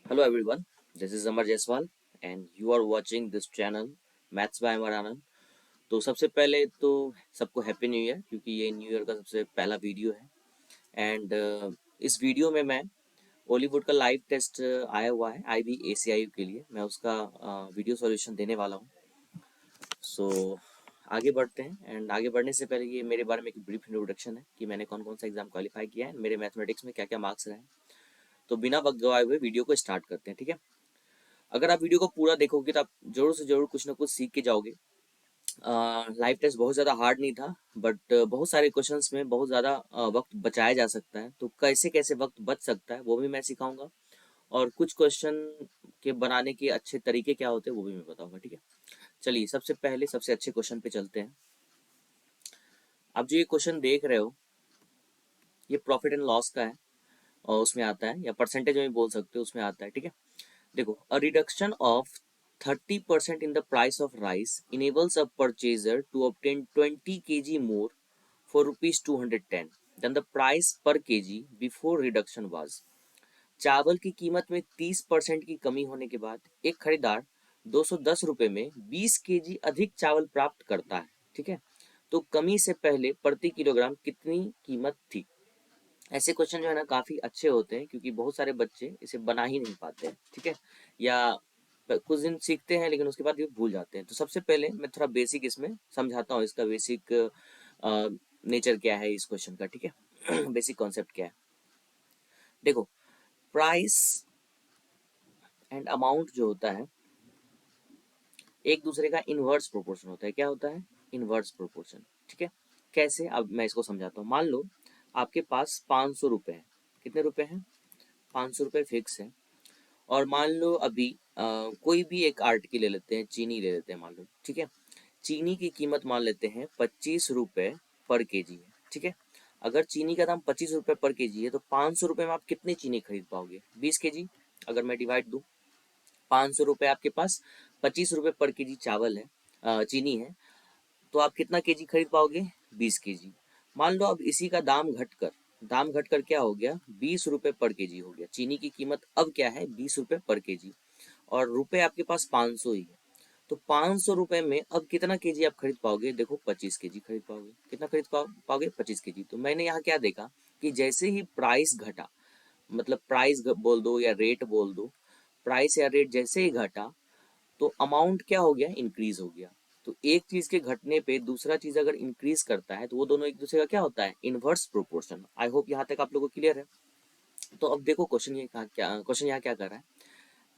Hello everyone, this is Amar Jaiswal and you are watching this channel Maths by Amar Anand। तो सबसे पहले तो सबको happy new year, क्योंकि ये न्यू ईयर का सबसे पहला वीडियो है। एंड इस वीडियो में मैं बॉलीवुड का लाइव टेस्ट आया हुआ है IB ACIU के लिए, मैं उसका वीडियो सॉल्यूशन देने वाला हूँ। सो आगे बढ़ते हैं। एंड आगे बढ़ने से पहले ये मेरे बारे में एक ब्रीफ इंट्रोडक्शन है कि मैंने कौन कौन सा एग्जाम क्वालिफाई किया है, मेरे मैथमेटिक्स में क्या क्या मार्क्स रहे हैं। तो बिना वक्त गवाए हुए वीडियो को स्टार्ट करते हैं, ठीक है। अगर आप वीडियो को पूरा देखोगे तो आप जरूर से जरूर कुछ ना कुछ सीख के जाओगे। लाइव टेस्ट बहुत ज़्यादा हार्ड नहीं था, बट बहुत सारे क्वेश्चंस में बहुत ज़्यादा वक्त बचाया जा सकता है। तो कैसे कैसे वक्त बच सकता है वो भी मैं सिखाऊंगा, और कुछ क्वेश्चन के बनाने के अच्छे तरीके क्या होते हैं वो भी मैं बताऊंगा, ठीक है। चलिए सबसे पहले सबसे अच्छे क्वेश्चन पे चलते हैं। आप जो ये क्वेश्चन देख रहे हो ये प्रॉफिट एंड लॉस का है, और उसमें आता है, या परसेंटेज में भी बोल सकते हो, उसमें आता है, ठीक है। देखो, a reduction of 30% in the price of rice enables a purchaser to obtain 20 kg more for rupees 210 than the price per kg before reduction was। चावल की कीमत में 30% की कमी होने के बाद एक खरीदार 210 रुपए में 20 केजी अधिक चावल प्राप्त करता है, ठीक है। तो कमी से पहले प्रति किलोग्राम कितनी कीमत थी। ऐसे क्वेश्चन जो है ना काफी अच्छे होते हैं, क्योंकि बहुत सारे बच्चे इसे बना ही नहीं पाते हैं, ठीक है। या कुछ दिन सीखते हैं लेकिन उसके बाद ये भूल जाते हैं। तो सबसे पहले मैं थोड़ा बेसिक इसमें समझाता हूँ, इसका बेसिक नेचर क्या है इस क्वेश्चन का, ठीक है। बेसिक कॉन्सेप्ट क्या है। देखो, प्राइस एंड अमाउंट जो होता है एक दूसरे का इनवर्स प्रोपोर्शन होता है। क्या होता है? इनवर्स प्रोपोर्शन, ठीक है। कैसे, अब मैं इसको समझाता हूँ। मान लो आपके पास 500 रुपए है। कितने रुपए हैं? 500 रुपए फिक्स है। और मान लो अभी कोई भी एक आर्ट की ले लेते हैं, चीनी ले लेते हैं मान लो, ठीक है। चीनी की कीमत मान लेते हैं 25 रुपए पर केजी है, ठीक है। अगर चीनी का दाम 25 रुपए पर केजी है तो 500 रुपए में आप कितनी चीनी खरीद पाओगे? 20 केजी। अगर मैं डिवाइड दूं, 500 रुपए आपके पास 25 रुपए पर केजी चावल है, चीनी है, तो आप कितना केजी खरीद पाओगे? 20 केजी। मान लो अब इसी का दाम घटकर क्या हो गया? 20 रुपए पर केजी हो गया। चीनी की कीमत अब क्या है? 20 रुपए पर केजी, और रुपए आपके पास 500 ही है। तो 500 रुपए में अब कितना केजी आप खरीद पाओगे? देखो, 25 केजी खरीद पाओगे। कितना खरीद पाओगे? 25 केजी। तो मैंने यहाँ क्या देखा कि जैसे ही प्राइस घटा, मतलब प्राइस बोल दो या रेट बोल दो, प्राइस या रेट जैसे ही घटा तो अमाउंट क्या हो गया? इंक्रीज हो गया। तो एक चीज के घटने पे दूसरा चीज अगर इंक्रीज करता है तो वो दोनों एक दूसरे का क्या होता है? Inverse proportion. आई होप यहाँ तक आप लोगों को क्लियर है। तो अब देखो क्वेश्चन यहाँ क्या कर रहा है।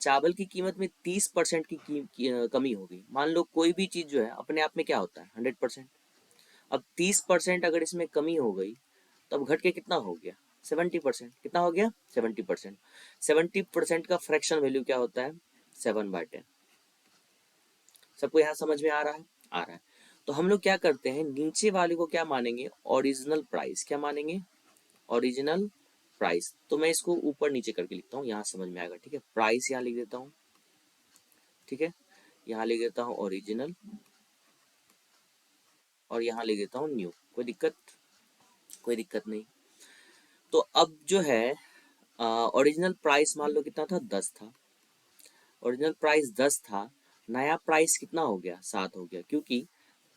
चावल की कीमत में 30% की कमी हो गई। मान लो कोई भी चीज जो है अपने आप में क्या होता है? 100%। अब 30% अगर इसमें कमी हो गई तो अब घट के कितना हो गया? 70%। कितना हो गया? 70%। 70% का फ्रैक्शन वैल्यू क्या होता है? 7/10। सबको यहाँ समझ में आ रहा है? आ रहा है। तो हम लोग क्या करते हैं, नीचे वाले को क्या मानेंगे? Original price. क्या मानेंगे? Original price. तो मैं इसको ऊपर नीचे करके लिखता हूँ, यहाँ समझ में आएगा, ठीक है। प्राइस यहाँ लिख देता हूँ, ठीक है। यहाँ लिख देता हूँ ओरिजिनल, और यहाँ लिख देता हूँ न्यू। कोई दिक्कत? कोई दिक्कत नहीं। तो अब जो है ओरिजिनल प्राइस मान लो कितना था? 10 था। ओरिजिनल प्राइस 10 था। नया प्राइस कितना हो गया? 7 हो गया, क्योंकि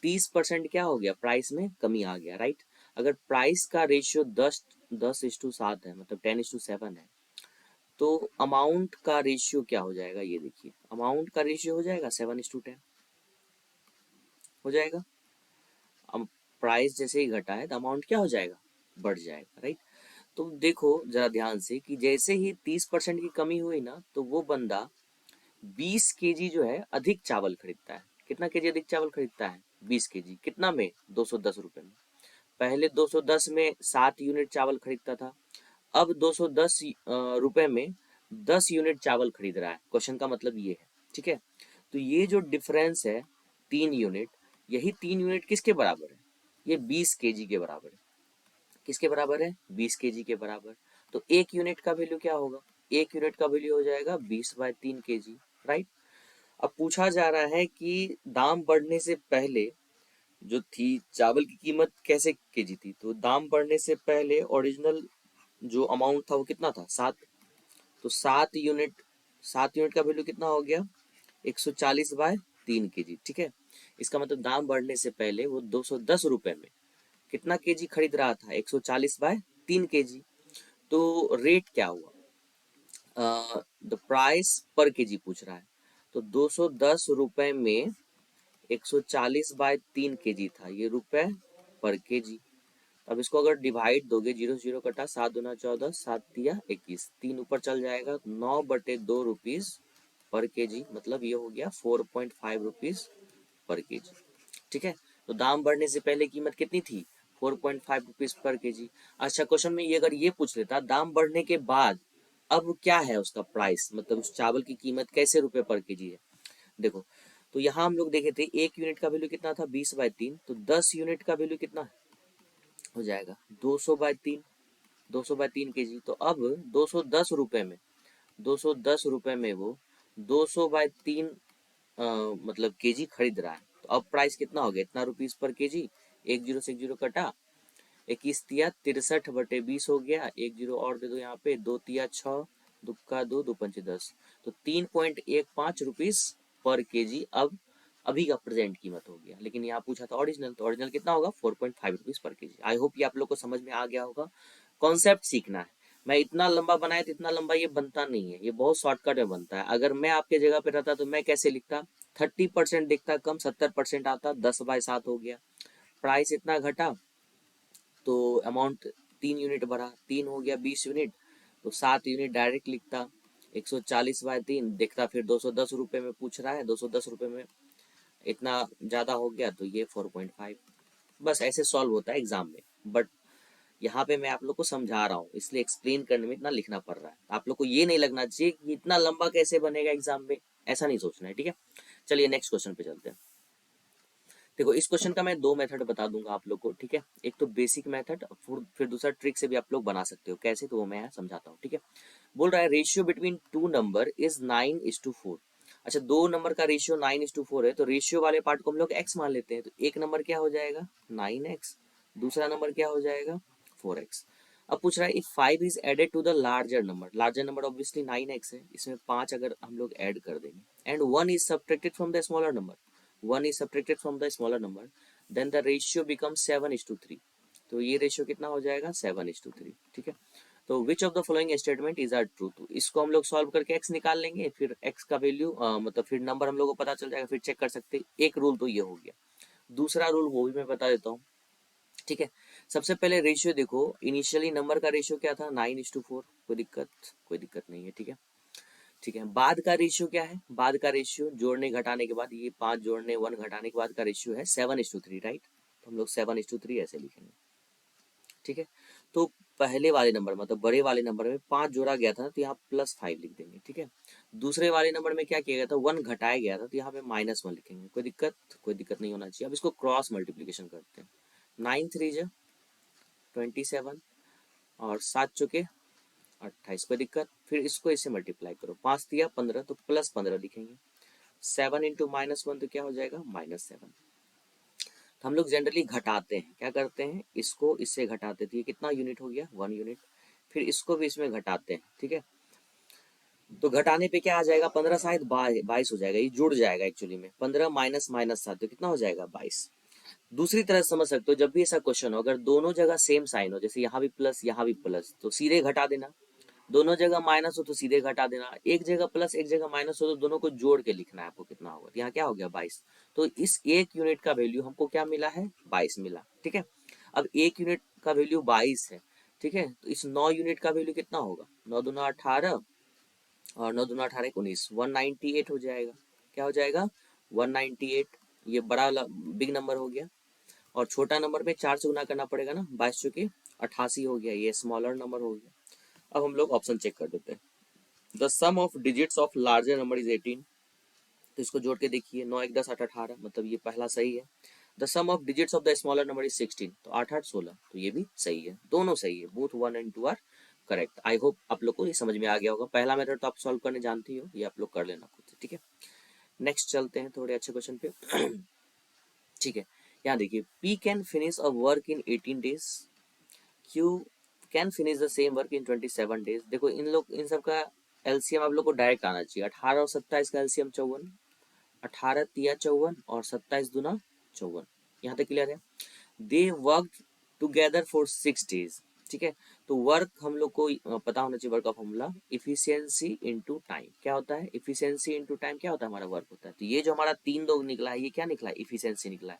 30% क्या हो गया? प्राइस में कमी आ गया, राइट। अगर प्राइस का रेशियो 10:7 है, मतलब 10:7 है, तो अमाउंट का रेशियो क्या हो जाएगा? ये देखिए, अमाउंट का रेशियो हो जाएगा 7:10 हो जाएगा। अब प्राइस जैसे ही घटा है तो अमाउंट क्या हो जाएगा? बढ़ जाएगा, राइट। तो देखो जरा ध्यान से कि जैसे ही 30% की कमी हुई ना, तो वो बंदा 20 केजी जो है अधिक चावल खरीदता है। कितना केजी अधिक चावल खरीदता है? 20 केजी। कितना में? 210 रुपए में। पहले 210 में 7 यूनिट चावल खरीदता था, अब 210 रुपए में 10 यूनिट चावल खरीद रहा है। क्वेश्चन का मतलब ये है, ठीक है। तो ये जो डिफरेंस है 3 यूनिट, यही 3 यूनिट किसके बराबर है? ये 20 केजी के बराबर है। किसके बराबर है? 20 केजी के बराबर। तो एक यूनिट का वैल्यू क्या होगा? एक यूनिट का वैल्यू हो जाएगा 20/3 केजी, राइट। अब पूछा जा रहा है कि दाम बढ़ने से पहले जो थी चावल की कीमत कैसे केजी थी। तो दाम बढ़ने से पहले ओरिजिनल जो अमाउंट था वो कितना था? 7। तो 7 यूनिट 7 यूनिट का वैल्यू कितना हो गया 140/3 केजी। ठीक है, इसका मतलब दाम बढ़ने से पहले वो 210 रुपए में कितना केजी खरीद रहा था 140/3 केजी। तो रेट क्या हुआ, द प्राइस पर केजी पूछ रहा है, तो 210 रुपए में 140/3 केजी था, ये रुपए पर केजी। अब इसको अगर डिवाइड दोगे, जीरो जीरो कटा, 7 दूना 14, 7 तिया 21, 3 ऊपर चल जाएगा, 9/2 रुपीज पर केजी, मतलब ये हो गया 4.5 रुपीज पर केजी। ठीक है, तो दाम बढ़ने से पहले कीमत कितनी थी 4.5 रुपीज पर केजी। अच्छा, क्वेश्चन में ये अगर ये पूछ लेता दाम बढ़ने के बाद अब क्या है उसका प्राइस, मतलब उस चावल की कीमत कैसे रुपए पर केजी है। देखो, तो यहाँ हम लोग देखे थे 1 यूनिट का वैल्यू कितना था 20/3, तो 10 यूनिट का वैल्यू कितना हो जाएगा 200/3, 200/3 केजी। तो अब 210 रुपए में, 210 रुपए में वो 200/3 मतलब केजी खरीद रहा है। तो अब प्राइस कितना हो गया, इतना रुपीस पर केजी। एक जीरो से एक जीरो कटा, 21 तिया 63/20 हो गया, एक जीरो और दे दो यहाँ पे, 2 तिया 6, दुक्का 2, 2 पंचे 10, तो 3.15 रुपीस पर केजी अब अभी का प्रेजेंट कीमत हो गया। लेकिन यहाँ पूछा था ओरिजिनल, तो ओरिजिनल कितना होगा 4.5 rupees per KG. I hope ये आप लोग को समझ में आ गया होगा। कॉन्सेप्ट सीखना है, मैं इतना लंबा बनाया तो इतना लंबा ये बनता नहीं है, ये बहुत शॉर्टकट में बनता है। अगर मैं आपके जगह पे रहता तो मैं कैसे लिखता, 30% दिखता कम, 70% आता, 10/7 हो गया। प्राइस इतना घटा तो अमाउंट 3 यूनिट बढ़ा, 3 हो गया 20 यूनिट, तो 7 यूनिट डायरेक्ट लिखता। 140/3 देखता, फिर 210 रुपए में पूछ रहा है, 210 रुपए में इतना ज्यादा हो गया, तो ये 4.5। बस ऐसे सॉल्व होता है एग्जाम में, बट यहाँ पे मैं आप लोग को समझा रहा हूँ, इसलिए एक्सप्लेन करने में इतना लिखना पड़ रहा है। आप लोग को ये नहीं लगना चाहिए कि इतना लंबा कैसे बनेगा एग्जाम में, ऐसा नहीं सोचना है। ठीक है, चलिए नेक्स्ट क्वेश्चन पे चलते हैं। देखो, इस क्वेश्चन का मैं दो मेथड बता दूंगा आप लोग को। ठीक है, एक तो बेसिक मेथड, फिर दूसरा ट्रिक से भी आप लोग बना सकते हो, कैसे तो वो मैं यहाँ समझाता हूँ। ठीक है, बोल रहा है ratio between two number is 9:4। अच्छा, दो नंबर का रेशियो 9:4 है, तो रेशियो वाले पार्ट को हम लोग x मान लेते हैं। तो एक नंबर क्या हो जाएगा 9x, दूसरा नंबर क्या हो जाएगा 4x। अब पूछ रहा है if 5 is added to the larger number obviously 9x है, इसमें 5 अगर हम लोग ऐड कर देंगे, and 1 is subtracted from the smaller number, 1 is subtracted from the smaller number, then the ratio becomes 7:3। तो ये रेशियो कितना हो जाएगा 7:3। ठीक है, तो which of the following statement is are true. तो इसको हम लोग सॉल्व करके x निकाल लेंगे, फिर x का वैल्यू मतलब फिर नंबर हम लोग को पता चल जाएगा, फिर चेक कर सकते हैं। एक रूल तो ये हो गया, दूसरा रूल वो भी मैं बता देता हूँ। ठीक है, सबसे पहले रेशियो देखो, इनिशियली नंबर का रेशियो क्या था 9:4, कोई दिक्कत नहीं है। ठीक है, ठीक है, बाद का रेशियो क्या है, बाद का रेशियो जोड़ने घटाने के बाद, ये 5 जोड़ने 1 घटाने के बाद का रेशियो है 7:3, राइट। तो हम लोग 7:3 ऐसे लिखेंगे। ठीक है, तो पहले वाले नंबर मतलब बड़े वाले नंबर में 5 जोड़ा गया था, तो यहाँ +5 लिख देंगे। ठीक है, दूसरे वाले नंबर में क्या किया गया था 1 घटाया गया था, तो यहाँ पे -1 लिखेंगे। कोई दिक्कत नहीं होना चाहिए। अब इसको क्रॉस मल्टीप्लीकेशन करते हैं, 9 3 जा 27 और 7 चौके 28, कोई दिक्कत। फिर इसको इसे मल्टीप्लाई करो, 5 दिया 15, तो +15 लिखेंगे। 7 इंटू -1 तो क्या हो जाएगा -7। तो हम लोग जनरली घटाते हैं, क्या करते हैं इसको इससे घटाते थे, कितना यूनिट हो गया 1 यूनिट, फिर इसको भी इसमें घटाते हैं। ठीक है, तो घटाने पे क्या आ जाएगा 15 शायद 22 हो जाएगा, ये जुड़ जाएगा एक्चुअली में, 15 -7 तो कितना हो जाएगा 22। दूसरी तरह समझ सकते हो, जब भी ऐसा क्वेश्चन हो अगर दोनों जगह सेम साइन हो, जैसे यहाँ भी प्लस यहाँ भी प्लस, तो सीधे घटा देना। दोनों जगह माइनस हो तो सीधे घटा देना, एक जगह प्लस एक जगह माइनस हो तो दोनों को जोड़ के लिखना है आपको, कितना होगा। यहाँ क्या हो गया 22, तो इस 1 यूनिट का वैल्यू हमको क्या मिला है 22 मिला। ठीक है, अब 1 यूनिट का वैल्यू 22 है। ठीक है, तो इस 9 यूनिट का वैल्यू कितना होगा, 9 दूना 18 और 9 दूना 18 19, 198 हो जाएगा। क्या हो जाएगा 198, ये बड़ा बिग नंबर हो गया। और छोटा नंबर में 4 से गुना करना पड़ेगा ना, 22 चौके 88 हो गया, ये स्मॉलर नंबर हो गया। अब हम लोग ऑप्शन चेक कर देते हैं। The sum of digits of larger number is 18, तो इसको जोड़ के देखिए, 9 1 10 8 18, मतलब ये पहला सही है। The sum of digits of the smaller number is 16, तो 8 8 16, तो ये भी सही है, दोनों सही है, both 1 and 2 are correct. I hope आप लोग को ये समझ में आ गया होगा। पहला मेथड तो आप सॉल्व करने जानते ही हो, ये आप लोग कर लेना खुद से। ठीक है, नेक्स्ट चलते हैं थोड़े अच्छे क्वेश्चन पे। ठीक है, यहाँ देखिए, P can finish a work in 18 days, Q can finish the same work in 27 days। देखो इन सब का एलसीएम आप लोग को डायरेक्ट आना चाहिए। 18 और 27 का एलसीएम 54, 18 तिया 54 और 27 दूना 54। यहाँ तक क्लियर है। They work together for 6 days। ठीक है, तो वर्क हम लोग को पता होना चाहिए। वर्क का फॉर्मूला इफिशियंसी इनटू टाइम क्या होता है, इफिशियंसी इनटू टाइम क्या होता है, हमारा वर्क होता है। तो ये जो हमारा 3 2 निकला है, ये क्या निकला है, इफिशियंसी निकला है।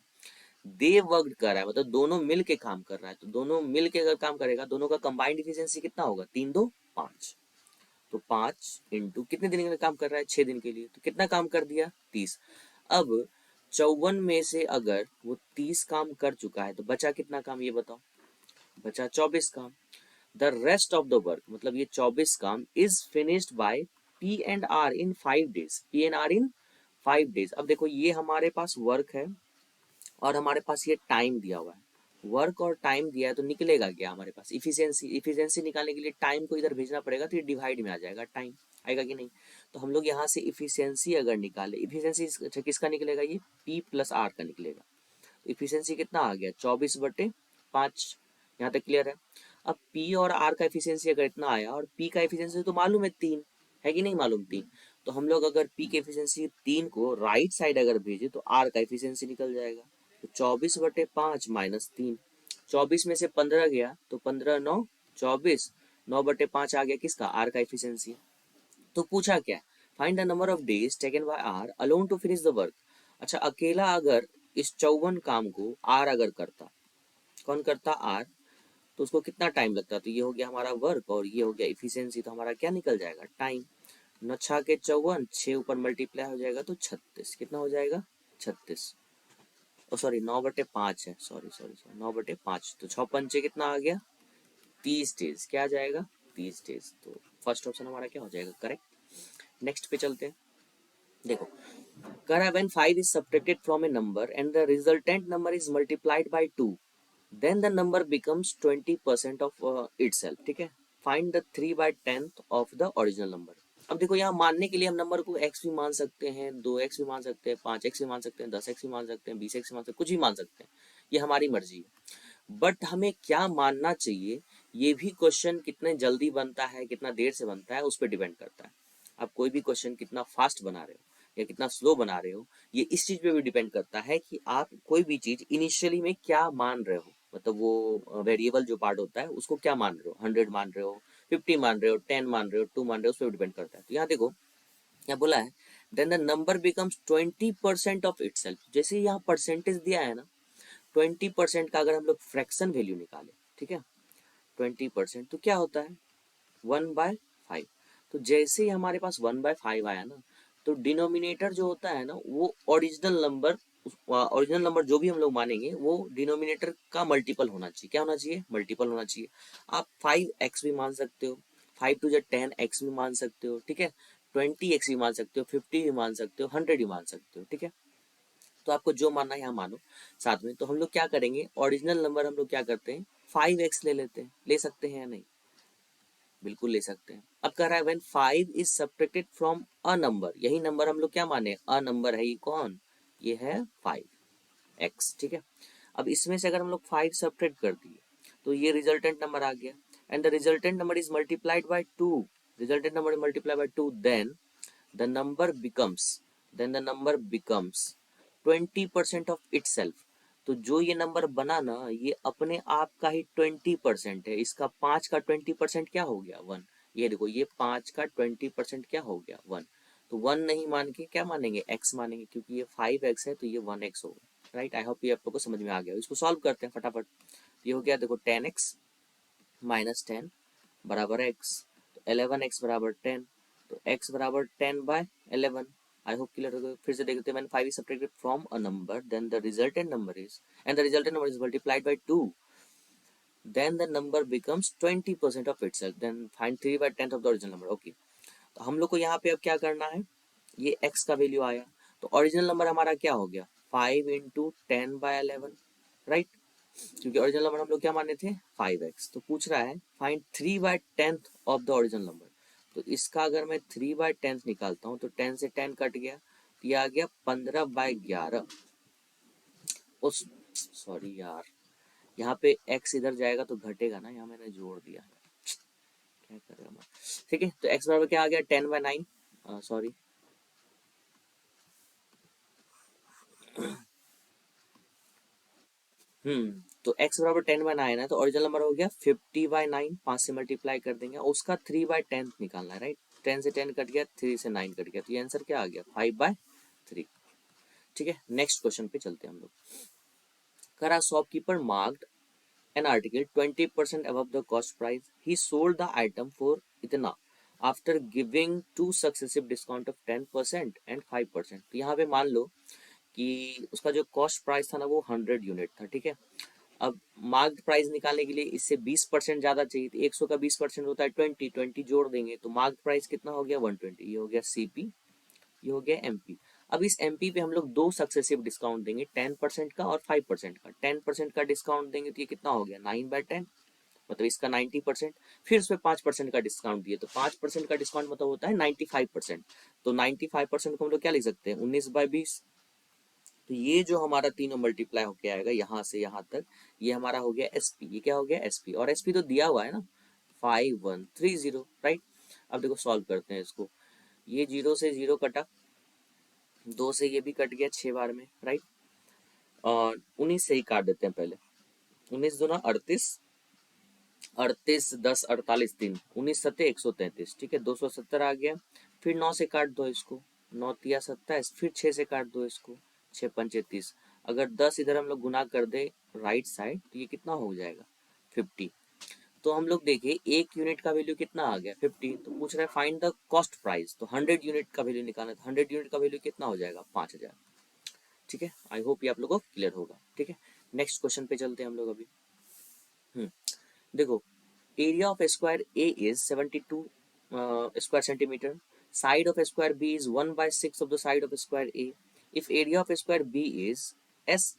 दे वर्क कर रहा है मतलब दोनों मिल के काम कर रहा है, तो दोनों मिल के अगर काम करेगा, दोनों का कंबाइंड इफिशियंसी कितना होगा, 3 2 5। तो 5 इंटू कितने दिन के लिए काम कर रहा है, 6 दिन के लिए, तो कितना काम कर दिया, 30। अब 54 में से अगर वो 30 काम कर चुका है तो बचा कितना काम, ये बताओ, बचा 24 काम। The rest of the work मतलब ये 24 काम is finished by P and R in 5 days, P and R in 5 days। अब देखो ये हमारे पास वर्क है और हमारे पास ये टाइम दिया हुआ है, वर्क और टाइम दिया है, तो निकलेगा क्या हमारे पास, इफिशियंसी। इफिशियंसी निकालने के लिए टाइम को इधर भेजना पड़ेगा, तो ये डिवाइड में आ जाएगा, टाइम आएगा कि नहीं। तो हम लोग यहाँ से इफिशियंसी अगर निकाले, इफिशियंसी किसका निकलेगा, ये पी प्लस आर का निकलेगा। इफिशियंसी कितना आ गया, 24/5। यहाँ तक क्लियर है। अब पी और आर का इफिशियंसी अगर इतना आया और पी का इफिशियंसी तो मालूम है 3, है कि नहीं मालूम 3, तो हम लोग अगर पी के इफिशियंसी 3 को राइट साइड अगर भेजे तो आर का इफिशियंसी निकल जाएगा। तो 24/5 माइनस 3, 24 में से 15 गया तो 15 9 24, 9/5 आ गया किसका, आर का इफिशियंसी। तो पूछा क्या, find the number of days taken by R alone to finish the work. अच्छा, अकेला अगर इस 54 काम को आर अगर करता, कौन करता, आर, तो उसको कितना टाइम लगता, तो ये हो गया हमारा वर्क और ये हो गया इफिशियंसी, तो हमारा क्या निकल जाएगा, टाइम। 9 के 54, 6 ऊपर मल्टीप्लाई हो जाएगा तो 36, कितना हो जाएगा, 36। ओ सॉरी 9/5 है, सॉरी सॉरी सॉरी 9/5, तो 6 पंचे कितना आ गया, 30 डेज, क्या आ जाएगा, 30 डेज। तो फर्स्ट ऑप्शन हमारा क्या हो जाएगा, करेक्ट। नेक्स्ट पे चलते हैं। देखो कह रहा है when 5 is subtracted from a number and the resultant number is multiplied by 2, then the number becomes 20% of itself। ठीक है, find the 3/10th of the original number। अब देखो यहाँ मानने के लिए हम नंबर को x भी मान सकते हैं, 2x भी मान सकते हैं, 5x भी मान सकते हैं, 10x भी मान सकते हैं, 20x भी मान सकते हैं, कुछ भी मान सकते हैं, ये हमारी मर्जी है। बट हमें क्या मानना चाहिए, ये भी क्वेश्चन कितने जल्दी बनता है, कितना देर से बनता है, उस पर डिपेंड करता है। आप कोई भी क्वेश्चन कितना फास्ट बना रहे हो या कितना स्लो बना रहे हो, ये इस चीज पे भी डिपेंड करता है कि आप कोई भी चीज इनिशियली में क्या मान रहे हो, मतलब वो वेरिएबल जो पार्ट होता है उसको क्या मान रहे हो, 100 मान रहे हो, 50 मान रहे हो, 10 मान रहे हो, 2 मान रहे हो, उस पर डिपेंड करता है। तो यहाँ देखो यहाँ बोला है then the number becomes 20% of itself. जैसे यहाँ परसेंटेज दिया है ना, 20% का अगर हम लोग फ्रैक्शन वैल्यू निकाले, ठीक है, 20% तो क्या होता है, 1/5। तो जैसे ही हमारे पास 1/5 आया ना, तो डिनोमिनेटर जो होता है ना वो ओरिजिनल नंबर, ओरिजिनल नंबर जो भी हम लोग मानेंगे वो डिनोमिनेटर का मल्टीपल होना चाहिए, क्या होना चाहिए, मल्टीपल होना चाहिए। आप 5x भी मान सकते हो, 5 to the 10x भी मान सकते हो, ठीक है, 20x भी मान सकते हो, 50 भी मान सकते हो, 100 भी मान सकते हो, ठीक है। तो आपको जो मानना है यहाँ मानो साथ में। तो हम लोग क्या करेंगे, ओरिजिनल नंबर हम लोग क्या करते हैं, 5x ले लेते हैं, ले सकते हैं या नहीं, बिल्कुल ले सकते हैं। अब कह रहा है when 5 is subtracted from a number, यही नंबर हम लोग क्या माने, अ नंबर है, ये कौन, ये है 5x, ठीक है। अब इसमें से अगर हम लोग 5 सब्ट्रैक्ट कर दिए तो ये रिजल्टेंट नंबर आ गया, and the resultant number is multiplied by 2, resultant number multiply by 2, the number becomes then the number becomes 20% of itself. तो जो ये नंबर बना ना, ये अपने आप का ही 20% है, इसका 5 का 20% क्या हो गया, 1। ये देखो ये 5 का 20% क्या हो गया, 1। तो 1 नहीं मान के क्या मानेंगे, x मानेंगे, क्योंकि ये 5x है तो ये 1x होगा, राइट। आई होप ये आप लोग को समझ में आ गया। इसको सॉल्व करते हैं फटाफट। ये हो गया देखो 10x माइनस 10 बराबर x, तो 11x बराबर 10, तो x बराबर 10/11। आई होप क्लियर हो गया। फिर से देखते हैं, मैंने 5 is subtracted from a number then the resultant number is and the resultant number is multiplied by 2, then the number becomes 20% of itself, then find 3/10 of the original number। Okay, तो हम लोग को यहाँ पे अब क्या करना है, ये x का वैल्यू आया, तो ओरिजिनल नंबर हमारा क्या हो गया, 5 into 10/11, राइट, क्योंकि ओरिजिनल नंबर हम लोग क्या माने थे, 5x। तो पूछ रहा है find 3/10 of the original number. तो इसका अगर मैं 3/10 निकालता हूँ तो 10 से 10 कट गया, तो ये आ गया 15/11। उस सॉरी यार, यहाँ पे x इधर जाएगा तो घटेगा ना, यहाँ मैंने जोड़ दिया, क्या करेगा हमारा, ठीक है। तो x बराबर क्या आ गया 10/9, सॉरी तो x बराबर 10/9 है, तो ओरिजिनल नंबर हो गया 50/9, 5 से मल्टीप्लाई कर देंगे, और उसका 3/10 निकालना है, राइट। 10 से 10 कट गया, 3 से 9 कट गया, तो ये आंसर क्या आ गया 5/3, ठीक है। नेक्स्ट क्वेश्चन पे चलते हैं हम लोग। करा shopkeeper marked an article 20% above the cost price. He sold the item for इतना after giving two successive discount of 10% and 5%। तो यहाँ पे मान लो कि उसका जो कॉस्ट प्राइस था ना वो 100 यूनिट था, ठीक है। अब मार्क्ड प्राइस निकालने के लिए इससे 20% ज्यादा चाहिए, तो 100 का 20% होता है 20, 20 जोड़ देंगे तो मार्क्ड प्राइस कितना हो गया 120। ये हो गया सीपी, ये हो गया एमपी। अब इस एमपी पे हम लोग दो सक्सेसिव डिस्काउंट देंगे, 10% का और 5% का। 10% का डिस्काउंट देंगे तो ये कितना हो गया 9/10, मतलब इसका 90%। फिर उस पर 5% का डिस्काउंट दिए, तो 5% का डिस्काउंट मतलब होता है 95%। तो 95% को हम लोग क्या लिख सकते हैं 19/20। तो ये जो हमारा तीनों मल्टीप्लाई होके आएगा यहाँ से यहाँ तक, ये हमारा हो गया एसपी। ये क्या हो गया एसपी, और एसपी तो दिया हुआ है ना 5130, राइट। अब देखो सॉल्व करते हैं इसको। ये 0 से 0 कटा, 2 से ये भी कट गया 6 बार में, राइट। और 19 से ही काट देते हैं पहले। 19 दूना 38, 38 10 48 3, 19 सत्ते 133, ठीक है। 270 आ गया। फिर 9 से काट दो इसको, 9 तिया 27, फिर 6 से काट दो इसको, 6 पंचे 30। अगर 10 इधर हम लोग गुना कर दे राइट साइड तो ये कितना हो जाएगा 50। तो हम लोग देखिए एक यूनिट का वैल्यू कितना आ गया 50। तो पूछ रहा है फाइंड द कॉस्ट प्राइस, तो 100 यूनिट का वैल्यू निकालना है, तो 100 यूनिट का वैल्यू कितना हो जाएगा 5000, ठीक है। आई होप ये आप लोगों को क्लियर होगा, ठीक है। नेक्स्ट क्वेश्चन पे चलते हैं हम लोग अभी। देखो area of square A is 72 square centimetre, side of square B is 1/6 of the side of square A. If area of square B is S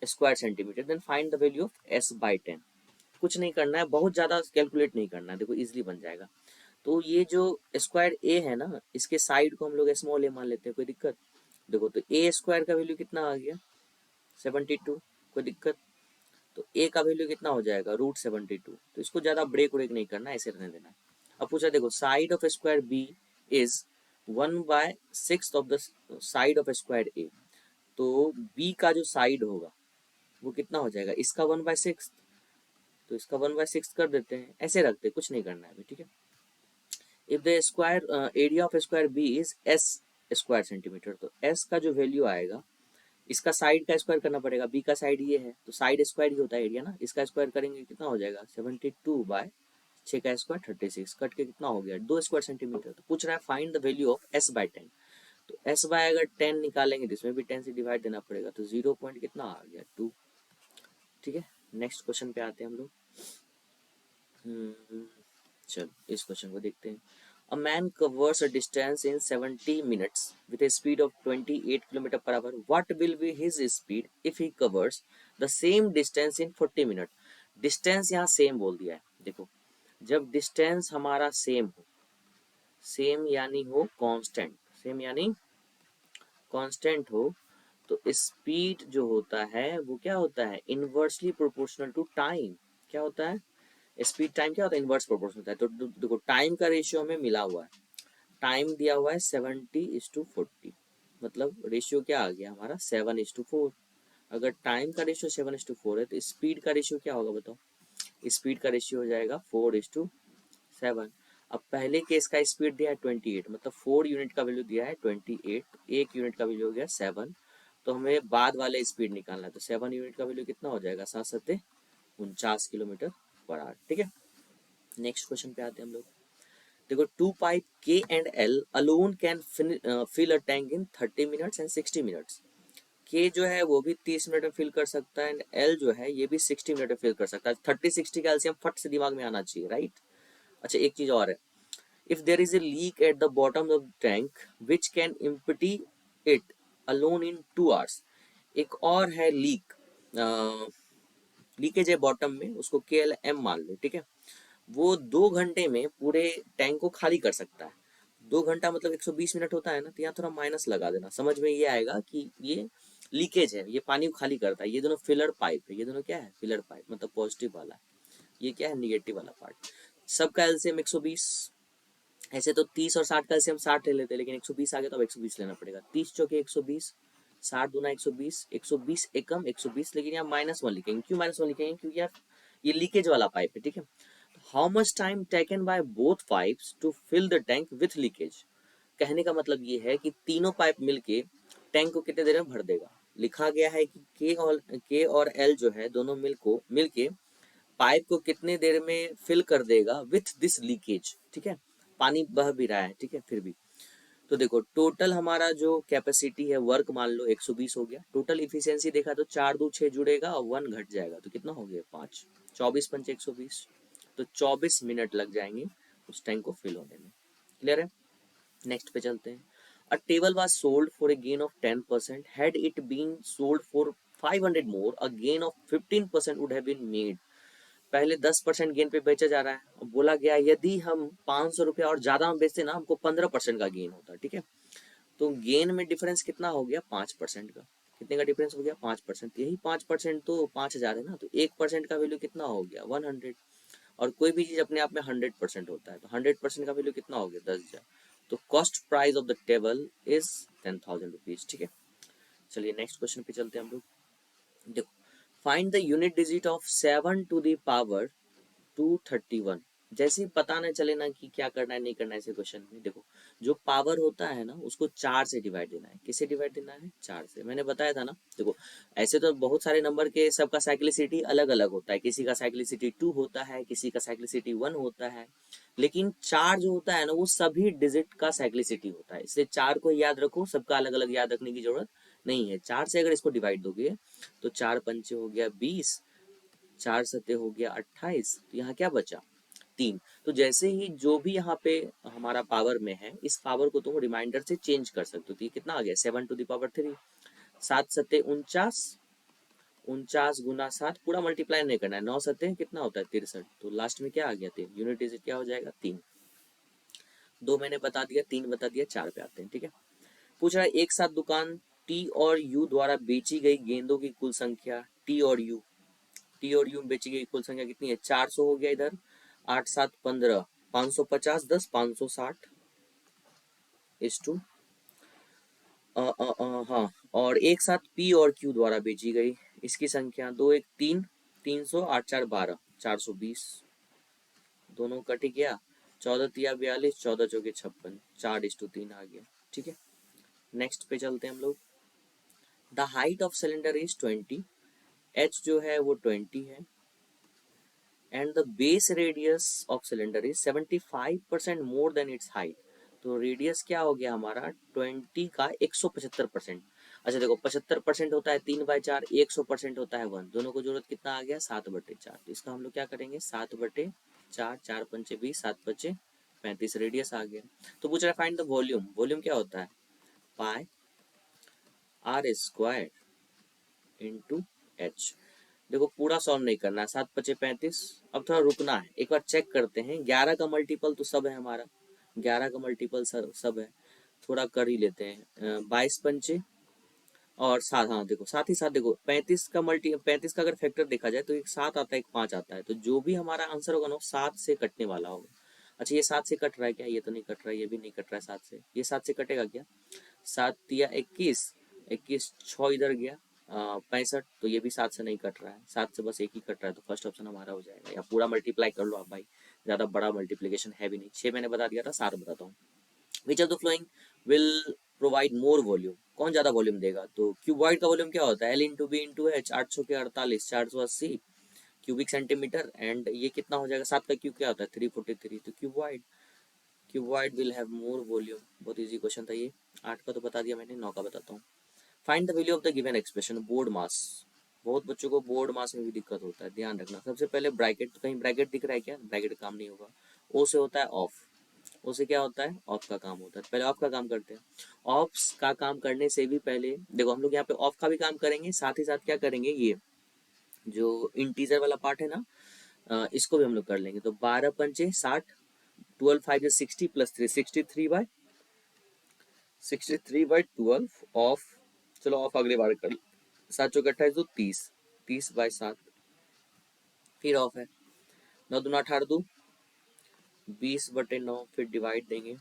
square centimetre then find the value of s/10। कुछ नहीं करना है, बहुत ज्यादा calculate नहीं करना है, देखो इजीली बन जाएगा। तो ये जो स्क्वायर ए है ना, इसके साइड को हम लोग स्मॉल ए मान लेते हैं, कोई दिक्कत। देखो तो ए स्क्वायर का वैल्यू कितना आ गया 72, कोई दिक्कत। तो ए का वैल्यू कितना हो जाएगा √72। तो इसको ज्यादा ब्रेक व्रेक नहीं करना, ऐसे रहने देना। अब पूछा देखो side of square B is 1/6 of the side of square A. तो बी का जो साइड होगा वो कितना हो जाएगा इसका 1/6, तो इसका 1/6 कर देते हैं, ऐसे रखते हैं, कुछ नहीं करना है अभी, ठीक है। If the square area of square B is S square centimetre, तो एस का जो वैल्यू आएगा, इसका साइड का स्क्वायर करना पड़ेगा, बी का साइड ये है तो साइड स्क्वायर ही होता है एरिया ना, इसका स्क्वायर करेंगे कितना हो जाएगा 72/6 का स्क्वायर 36, कट के कितना हो गया 2 स्क्वायर सेंटीमीटर। तो पूछ रहा है find the value of s/10। तो s/ अगर 10 निकालेंगे तो इसमें भी 10 से डिवाइड देना पड़ेगा, तो 0 पॉइंट कितना आ गया 2, ठीक है। नेक्स्ट क्वेश्चन पे आते हैं हम लोग। चलो इस क्वेश्चन को देखते हैं। A man covers a distance in 70 minutes with a speed of 28 km/h. What will be his speed if he covers the same distance in 40 minutes? Distance यहाँ सेम बोल दिया है। देखो जब डिस्टेंस हमारा सेम हो, सेम यानी हो कांस्टेंट, सेम यानी कांस्टेंट हो, तो स्पीड जो होता है वो क्या होता है इनवर्सली प्रोपोर्शनल टू टाइम। क्या होता है स्पीड टाइम क्या होता है इनवर्स प्रोपोर्शनल होता है। तो देखो टाइम का रेशियो में मिला हुआ है, टाइम दिया हुआ है 70:40, मतलब रेशियो क्या आ गया हमारा 7:4। अगर टाइम का रेशियो 7:4 है तो स्पीड का रेशियो क्या होगा बताओ, स्पीड का रेशियो हो जाएगा 4:7। अब पहले केस का स्पीड दिया है 28, मतलब 4 यूनिट का वैल्यू दिया है 28, एक यूनिट का वैल्यू हो गया 7। तो हमें बाद वाले स्पीड निकालना है, तो 7 यूनिट का वैल्यू कितना हो जाएगा 7×7=49 km/h, ठीक है। नेक्स्ट क्वेश्चन पे आते हैं हम लोग। देखो 2 pipe K and L alone can fill a tank in 30 minutes and 60 minutes। K जो है वो भी 30 मिनट में फिल कर सकता है, एंड L जो है ये भी 60 मिनट में फिल कर सकता है। 30-60 का एलसीएम फट से दिमाग में आना चाहिए, राइट। अच्छा एक चीज और है, if there is a leak at the bottom of the tank which can empty it alone in 2 hours। एक और है लीक, लीकेज है बॉटम में, उसको KLM मान लो, ठीक है। वो 2 घंटे में पूरे टैंक को खाली कर सकता है। 2 घंटा मतलब 120 मिनट होता है ना, तो यहाँ थोड़ा माइनस लगा देना, समझ में ये आएगा कि ये लीकेज है, ये पानी को खाली करता है। ये दोनों फिलर पाइप है, ये दोनों क्या है फिलर पाइप, मतलब पॉजिटिव वाला, ये क्या है निगेटिव वाला पार्ट। सबका एलसीएम 120, ऐसे तो 30 और 60 का एलसीएम 60 ले लेते हैं, लेकिन 120 आ गया तो अब 120 लेना पड़ेगा। 30 चौके 120, 60 दूना 120, 120 एकम 120, लेकिन यहाँ -1 लिखेंगे। क्यों -1 लिखेंगे? क्योंकि यार ये लीकेज वाला पाइप है, ठीक है। How much time taken by both pipes to fill the tank with leakage. कहने का मतलब ये है कि तीनों पाइप मिलके टैंक को कितने देर में भर देगा। लिखा गया है कि के और एल जो है दोनों मिलके पाइप को कितने देर में फिल कर देगा विथ दिस लीकेज, ठीक है। पानी बह भी रहा है, ठीक है, फिर भी। तो देखो टोटल हमारा जो कैपेसिटी है, वर्क मान लो 120 हो गया। टोटल इफिशियंसी देखा तो 4 2 6 जुड़ेगा और 1 घट जाएगा, तो कितना हो गया 5, 24 पंचे 120, तो 24 मिनट लग जाएंगे उस टैंक को फिल होने में। क्लियर है? नेक्स्ट पे चलते हैं। A table was sold for a gain of 10%, had it been sold for 500 मोर, a gain of 15% would have been made. पहले 10% गेन पे बेचा जा रहा है, और बोला गया यदि हम 500 रुपया और ज्यादा में बेचते ना, हमको 15% का गेन होता, ठीक है। तो गेन में डिफरेंस कितना हो गया? 5% का। कितने का डिफरेंस हो गया? 5%। यही 5% तो 5,000 है ना, तो 1% का वैल्यू कितना हो गया? 100। और कोई भी चीज अपने आप में 100% होता है, तो 100% का वैल्यू कितना हो गया? 10,000। तो cost price of the table is 10,000 rupees, ठीक है। चलिए नेक्स्ट क्वेश्चन पे चलते हैं हम लोग। देखो, find the unit digit of 7 to the power 231। जैसे ही पता न चले ना कि क्या करना है नहीं करना है ऐसे क्वेश्चन में, देखो जो पावर होता है ना उसको 4 से डिवाइड देना है। किससे डिवाइड देना है? 4 से। मैंने बताया था ना। देखो ऐसे तो बहुत सारे नंबर के सबका साइक्लिसिटी अलग अलग होता है, किसी का साइक्लिसिटी 2 होता है, किसी का साइक्लिसिटी 1 होता है, लेकिन 4 जो होता है ना वो सभी डिजिट का साइक्लिसिटी होता है। इसलिए 4 को याद रखो, सबका अलग अलग याद रखने की जरूरत नहीं है। 4 से अगर इसको डिवाइड दोगे तो 4 पंचे हो गया 20, 4 सत्ते हो गया 28, तो यहाँ क्या बचा? 3। तो जैसे ही जो भी यहाँ पे हमारा पावर में है, इस पावर को तुम रिमाइंडर से चेंज कर सकते हो। तो ये कितना आ गया? 7 टू द पावर 3, 7 सत्ते 49, 49 गुना 7 पूरा मल्टीप्लाई नहीं करना है। 9 सत्ते कितना होता है? 63। तो लास्ट में क्या आ गया? 3। यूनिट डिजिट क्या हो जाएगा? 3। 2 मैंने बता दिया, 3 बता दिया, 4 पे आते हैं, ठीक है। पूछ रहा है एक साथ दुकान टी और यू द्वारा बेची गई गेंदों की कुल संख्या। टी और यू में बेची गई कुल संख्या कितनी है? 400 हो गया इधर, 8 7 15, 550, 10 560 इस टू हाँ। और एक साथ पी और क्यू द्वारा बेची गई इसकी संख्या 2 1 3, 300, 8 4 12, 420। दोनों कट गया, 14 तिया 42, 14 चौके 56, 4:3 आ गया, ठीक है। नेक्स्ट पे चलते हैं हम लोग। The height of cylinder is 20, H जो है वो 20 है, and the base radius of cylinder is 75% more than it's height. तो रेडियस क्या हो गया हमारा? 20 का 175%। अच्छा देखो 75% होता है 3/4, 100% होता है 1, दोनों को जरूरत कितना आ गया? 7/4। तो इसका हम लोग क्या करेंगे? 7/4, 4 पंचे 20, 7 बचे 35, रेडियस आ गया। तो पूछ रहा है फाइंड द वॉल्यूम। वॉल्यूम क्या होता है? पाई आर स्क्वायर इंटू एच। देखो पूरा सॉल्व नहीं करना है, 7 पचे 35। अब थोड़ा रुकना है, एक बार चेक करते हैं। 11 का मल्टीपल तो सब है हमारा, 11 का मल्टीपल सब है, थोड़ा कर ही लेते हैं। 22 पंचे और 7, हाँ देखो साथ ही साथ देखो 35 का अगर फैक्टर देखा जाए तो एक 7 आता है, एक 5 आता है, तो जो भी हमारा आंसर होगा ना 7 से कटने वाला होगा। अच्छा ये 7 से कट रहा है क्या? ये तो नहीं कट रहा है, ये भी नहीं कट रहा है 7 से। ये 7 से कटेगा क्या? 7 तिया 21, 21 6 इधर गया 65, तो ये भी 7 से नहीं कट रहा है, 7 से बस एक ही कट रहा है, तो फर्स्ट ऑप्शन हमारा हो जाएगा। या पूरा मल्टीप्लाई कर लो आप भाई, ज़्यादा बड़ा मल्टीप्लीकेशन है भी नहीं। 6 मैंने बता दिया था, 7 बताता हूँ। विच of the flowing will provide more volume. कौन ज़्यादा वॉल्यूम देगा? तो क्यूबॉइड का वॉल्यूम क्या होता है? L into B into H, 800 के 48, 480 क्यूबिक सेंटीमीटर। एंड ये कितना हो जाएगा? 7 का क्यूब क्या होता है? 343। तो cuboid will have more volume. बहुत इजी क्वेश्चन था ये। 8 का तो बता दिया मैंने, 9 का बताता हूँ। Find the value of the given expression board मास। बहुत बच्चों को बोर्ड मास में भी दिक्कत होता है, ध्यान रखना। सबसे पहले ब्रैकेट, तो कहीं ब्रैकेट दिख रहा है क्या? ब्रैकेट काम नहीं होगा। ओ से होता है ऑफ, ओ से क्या होता है? ऑफ का काम होता है। पहले ऑफ का काम करते हैं। ऑफ का काम करने से भी पहले देखो हम लोग यहाँ पे ऑफ का भी काम करेंगे, साथ ही साथ क्या करेंगे? ये जो इंटीजर वाला पार्ट है ना, इसको भी हम लोग कर लेंगे। तो 12 पंचे 60, 12 5 60 प्लस 3 63/12 ऑफ। चलो ऑफ अगली बार कर, 7 चौके 28, तो 30, 30/7 फिर ऑफ है। 9 दूना 18, 20/9 फिर डिवाइड देंगे,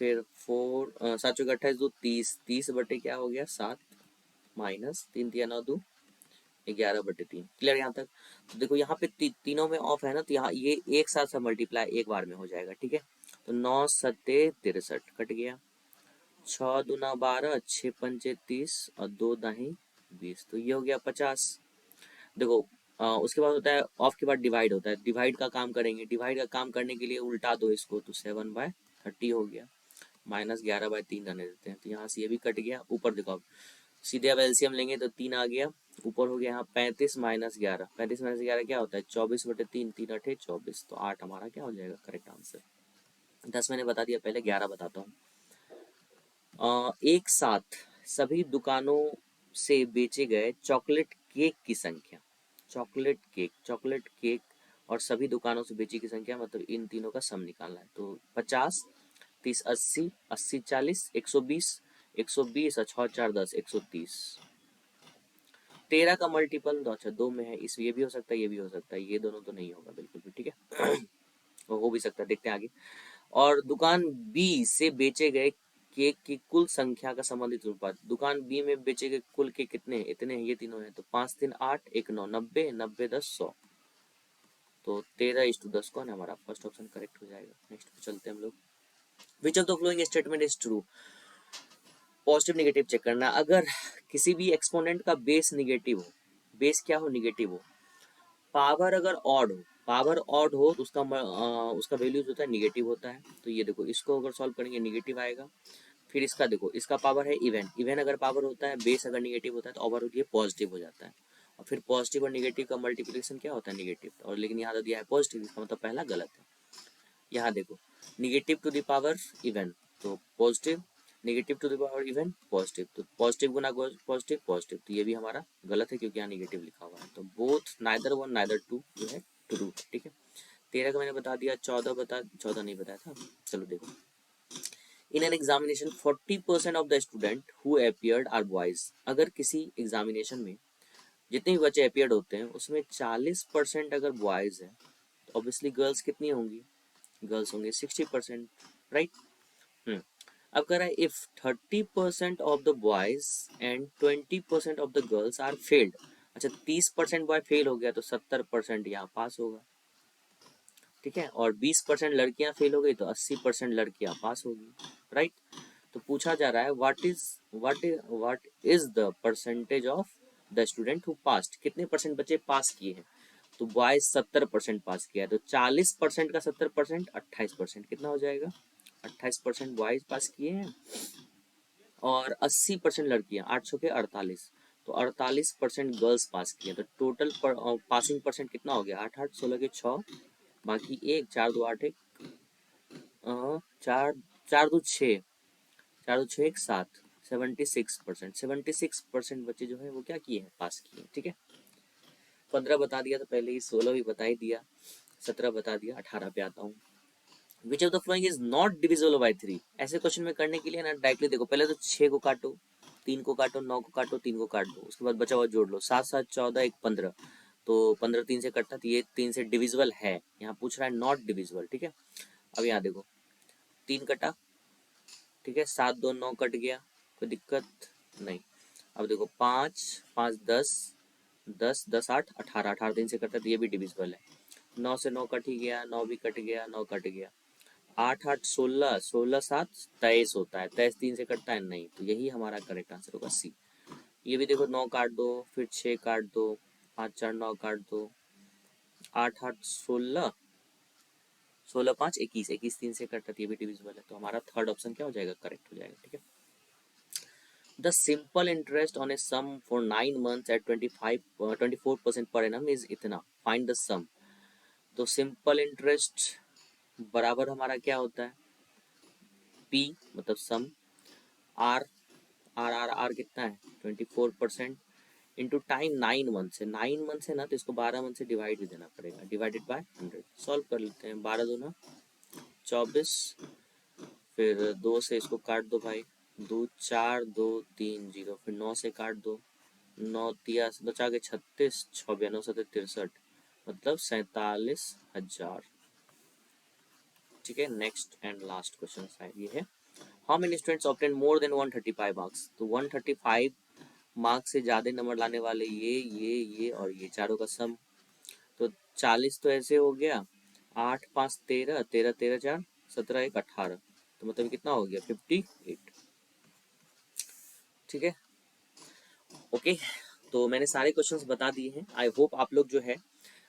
फिर 7 चौके 28 दो 30, 30/, क्या हो गया 7, माइनस 3 तिया 9 दो 11/3। क्लियर यहाँ तक? तो देखो यहाँ पे तीनों में ऑफ है ना, तो यहाँ ये एक साथ सा मल्टीप्लाई एक बार में हो जाएगा। ठीक है, तो 9 सत्ते 63 कट गया, 6 दूना 12, 6 पंचे 30 और 2 दाही 20, तो ये हो गया 50। देखो उसके बाद होता है ऑफ के बाद डिवाइड होता है, डिवाइड का काम करेंगे, डिवाइड का काम करने के लिए उल्टा दो इसको, तो 7/30 हो गया, माइनस 11/3 रहने देते हैं, तो यहाँ से ये भी कट गया। ऊपर देखो अब सीधे अब एलसीएम लेंगे तो 3 आ गया, ऊपर हो गया यहाँ 35 माइनस 11, 35 माइनस 11 क्या होता है 24/3, 3 8 24, तो 8 हमारा क्या हो जाएगा करेक्ट आंसर। 10 मैंने बता दिया पहले, 11 बताता हूँ। एक साथ सभी दुकानों से बेचे गए चॉकलेट केक की संख्या, चॉकलेट केक और सभी दुकानों से बेची की संख्या, मतलब इन तीनों का सम निकालना है। तो 50, 30 80, 80 40, 120, 120 और 6 4 10, 130। 13 का मल्टीपल तो अच्छा 2 में है, इस ये भी हो सकता है, ये भी हो सकता है, ये दोनों तो नहीं होगा बिल्कुल भी। ठीक है वो हो भी सकता है, देखते हैं आगे। और दुकान बी से बेचे गए केक की कुल संख्या का संबंधित अनुपात, दुकान बी में बेचे गए कुल केक कितने हैं, इतने हैं, ये तीनों हैं, तो 5 3 8 1 9, 90 90 10 100, तो 13:10 कौन है हमारा, फर्स्ट ऑप्शन करेक्ट हो जाएगा। नेक्स्ट पे चलते हैं हम लोग। Which of the following statement is true, positive negative check करना। अगर किसी भी एक्सपोनेंट का बेस निगेटिव हो, बेस क्या हो निगेटिव हो, पावर अगर ऑड हो, पावर ऑड हो तो उसका वैल्यूज होता है निगेटिव होता है। तो ये देखो इसको अगर सॉल्व करेंगे निगेटिव आएगा। फिर इसका देखो, इसका पावर है इवन, इवन अगर पावर होता है, बेस अगर निगेटिव होता है तो ओवर ये पॉजिटिव हो जाता है। और फिर पॉजिटिव और निगेटिव का मल्टीप्लिकेशन क्या होता है निगेटिव, और लेकिन यहाँ तो दिया है पॉजिटिव, इसका मतलब पहला गलत है। यहाँ देखो negative to the power even तो positive, negative to the power even positive, तो पॉजिटिव गुना पॉजिटिव पॉजिटिव, तो ये भी हमारा गलत है क्योंकि यहाँ निगेटिव लिखा हुआ है। तो both neither one neither two जो है ट्रू। ठीक है, 13 का मैंने बता दिया, 14 नहीं बताया था। चलो देखो, in an examination 40% of the student who appeared are boys, अगर किसी एग्जामिनेशन में जितने भी बच्चे अपीयर्ड होते हैं उसमें 40% अगर बॉयज है, तो ऑब्वियसली गर्ल्स कितनी होंगी, गर्ल्स होंगे 60%, राइट। अब कह रहा है if 30% of the boys and 20% of the girls are failed, अच्छा 30% बॉय फेल हो गया तो 70% यहाँ पास होगा। ठीक है, और 20% लड़कियां फेल हो गई तो 80% लड़कियां पास होगी, राइट। तो पूछा जा रहा है what is the percentage of the student who passed, कितने परसेंट बच्चे पास किए हैं, तो बॉयज 70% पास किया है, तो 40% का 70% 28%, कितना हो जाएगा 28% बॉयज पास किए हैं और 80% लड़कियां, 800 के 48, तो 48% गर्ल्स पास किए, तो टोटल पासिंग परसेंट कितना हो गया 8 8 16 के 6, बाकी एक 4 2 8 1 4 4 2 6, 4 2 6 1 7, 76% बच्चे जो है वो क्या किए हैं पास किए हैं। ठीक है, 15 बता दिया तो पहले ही, 16 भी बता ही दिया, 17 बता दिया, 18 पे आता हूँ। विच of the following is not divisible by 3, ऐसे क्वेश्चन में करने के लिए ना डायरेक्टली देखो, पहले तो 6 को काटो, 3 को काटो, 9 को काटो, 3 को काट दो, उसके बाद बचा हुआ जोड़ लो, 7 7 14 1 15, तो 15 3 से कटता, तो ये 3 से डिविजिबल है, यहाँ पूछ रहा है नॉट डिविजिबल। ठीक है, अब यहाँ देखो 3 कटा, ठीक है, 7 2 9 कट गया, कोई दिक्कत नहीं। अब देखो 5 5 10 10 10 8 18, 18 3 से कटता, तो ये भी डिविजिबल है। 9 से 9 कट ही गया, 9 भी कट गया, 9 कट गया, 8 8 16, 16 7 23 होता है, 23 3 से कटता है नहीं, तो यही हमारा करेक्ट आंसर होगा सी। ये भी देखो 9 काट दो, फिर 6 काट दो, 5 4 9 काट दो, 8 8 16, 16 5 21, 21 3 से कटता है, ये भी डिविजिबल है, तो हमारा थर्ड ऑप्शन क्या हो जाएगा करेक्ट हो जाएगा। ठीक है, the simple interest on a sum for 9 months at 24% per annum is इतना, फाइंड द सम। तो सिंपल इंटरेस्ट बराबर हमारा क्या होता है पी, मतलब सम, आर आर आर आर कितना है 24% इंटू टाइम 9 मंथ है, 9 मंथ है ना, तो इसको 12 मंथ से डिवाइड भी देना पड़ेगा, डिवाइडेड बाय 100। सॉल्व कर लेते हैं, 12 दूना 24, फिर 2 से इसको काट दो भाई, 2 4 2 3 0, फिर 9 से काट दो, 9 तिया बचा के 36, 6 9 7 63, मतलब 47,000। ठीक है, नेक्स्ट एंड लास्ट क्वेश्चन शायद ये है, how many students obtain more than 135 marks. तो 135 मार्क्स से ज्यादा नंबर लाने वाले ये और ये चारों का सम। तो 40 तो ऐसे हो गया, 8 5 13, 13 13 4 17 1 18, तो मतलब कितना हो गया 58। ठीक है, ओके। तो मैंने सारे क्वेश्चंस बता दिए हैं। आई होप आप लोग जो है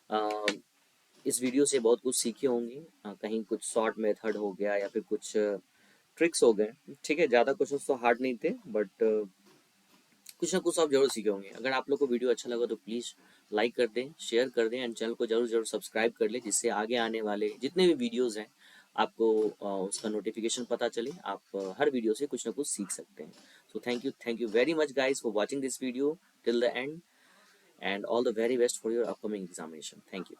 अ, इस वीडियो से बहुत कुछ सीखे होंगे। कहीं कुछ शॉर्ट मेथड हो गया या फिर कुछ ट्रिक्स हो गए। ठीक है, ज़्यादा क्वेश्चंस तो हार्ड नहीं थे, बट कुछ ना कुछ आप जरूर सीखे होंगे। अगर आप लोग को वीडियो अच्छा लगा तो प्लीज़ लाइक कर दें, शेयर कर दें, एंड चैनल को जरूर जरूर सब्सक्राइब कर लें, जिससे आगे आने वाले जितने भी वीडियोज़ हैं आपको उसका नोटिफिकेशन पता चले। आप हर वीडियो से कुछ ना कुछ सीख सकते हैं। So thank you very much guys for watching this video till the end, and all the very best for your upcoming examination. Thank you.